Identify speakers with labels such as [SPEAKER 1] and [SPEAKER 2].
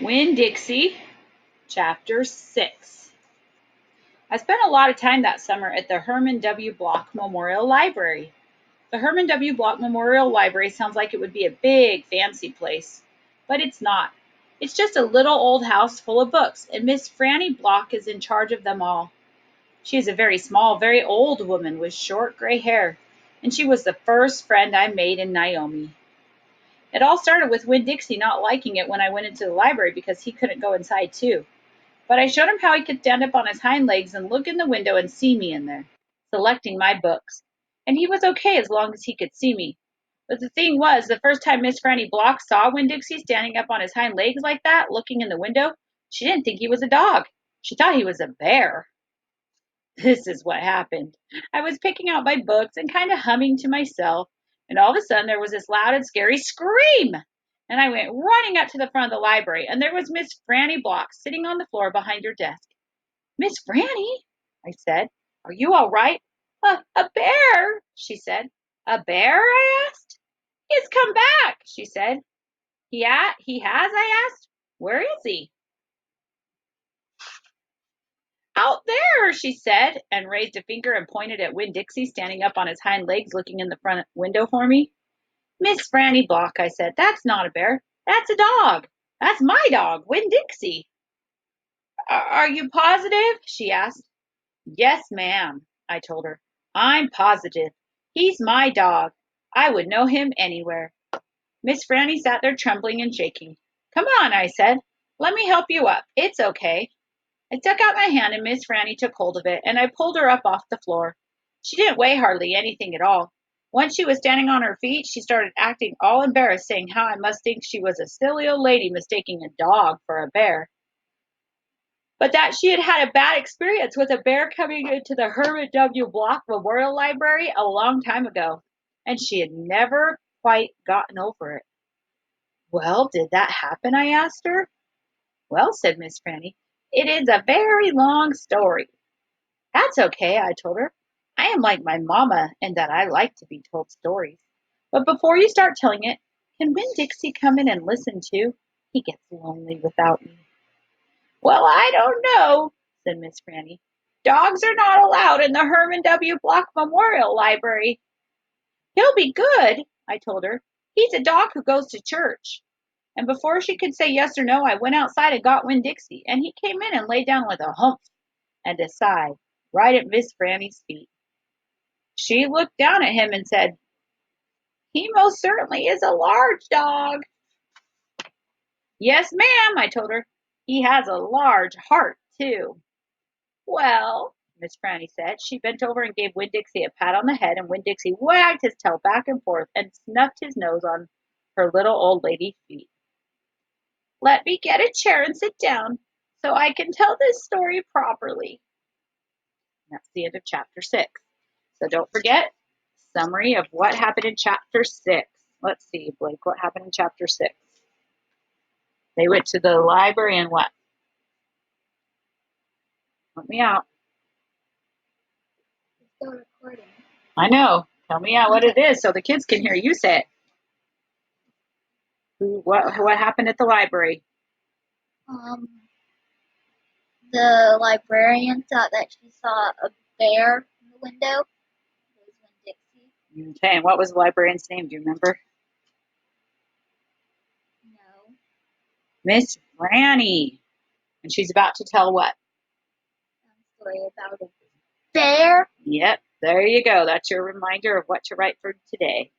[SPEAKER 1] Winn Dixie, Chapter 6. I spent a lot of time that summer at the Herman W. Block Memorial Library. The Herman W. Block Memorial Library sounds like it would be a big, fancy place, but it's not. It's just a little old house full of books, and Miss Franny Block is in charge of them all. She is a very small, very old woman with short gray hair, and she was the first friend I made in Naomi. It all started with Winn Dixie not liking it when I went into the library because he couldn't go inside too. But I showed him how he could stand up on his hind legs and look in the window and see me in there, selecting my books. And he was okay as long as he could see me. But the thing was, the first time Miss Franny Block saw Winn Dixie standing up on his hind legs like that, looking in the window, she didn't think he was a dog. She thought he was a bear. This is what happened. I was picking out my books and kind of humming to myself, and all of a sudden there was this loud and scary scream. And I went running up to the front of the library, and there was Miss Franny Block sitting on the floor behind her desk. "Miss Franny," I said, "are you all right?" A bear," she said. "A bear?" I asked. "He's come back," she said. He has?" I asked. "Where is he?" "Out there," she said, and raised a finger and pointed at Winn Dixie standing up on his hind legs looking in the front window for me. "Miss Franny Block," I said, "that's not a bear. That's a dog. That's my dog, Winn Dixie." "Are you positive?" she asked. "Yes, ma'am," I told her. "I'm positive. He's my dog. I would know him anywhere." Miss Franny sat there trembling and shaking. "Come on," I said. "Let me help you up. It's okay." I stuck out my hand and Miss Franny took hold of it, and I pulled her up off the floor. She didn't weigh hardly anything at all. Once she was standing on her feet, she started acting all embarrassed, saying how I must think she was a silly old lady mistaking a dog for a bear, but that she had had a bad experience with a bear coming into the Herman W. Block Memorial Library a long time ago, and she had never quite gotten over it. "Well, did that happen?" I asked her. "Well," said Miss Franny, "it is a very long story." "That's okay," I told her. "I am like my mamma in that I like to be told stories. But before you start telling it, can Winn Dixie come in and listen too? He gets lonely without me." "Well, I don't know," said Miss Franny. "Dogs are not allowed in the Herman W. Block Memorial Library." "He'll be good," I told her. "He's a dog who goes to church." And before she could say yes or no, I went outside and got Winn Dixie, and he came in and lay down with a humph and a sigh right at Miss Franny's feet. She looked down at him and said, "He most certainly is a large dog." "Yes, ma'am," I told her. "He has a large heart, too." "Well," Miss Franny said. She bent over and gave Winn Dixie a pat on the head, and Winn Dixie wagged his tail back and forth and snuffed his nose on her little old lady feet. "Let me get a chair and sit down so I can tell this story properly." That's the end of chapter 6. So don't forget, summary of what happened in chapter 6. Let's see, Blake, what happened in chapter 6? They went to the library and what? Let me out.
[SPEAKER 2] It's still recording.
[SPEAKER 1] I know. Tell me out what it is so the kids can hear you say it. What happened at the library?
[SPEAKER 2] The librarian thought that she saw a bear in the window. It was Winn Dixie.
[SPEAKER 1] Okay, and what was the librarian's name? Do you remember?
[SPEAKER 2] No.
[SPEAKER 1] Miss Franny. And she's about to tell what?
[SPEAKER 2] Story about a bear.
[SPEAKER 1] Yep, there you go. That's your reminder of what to write for today.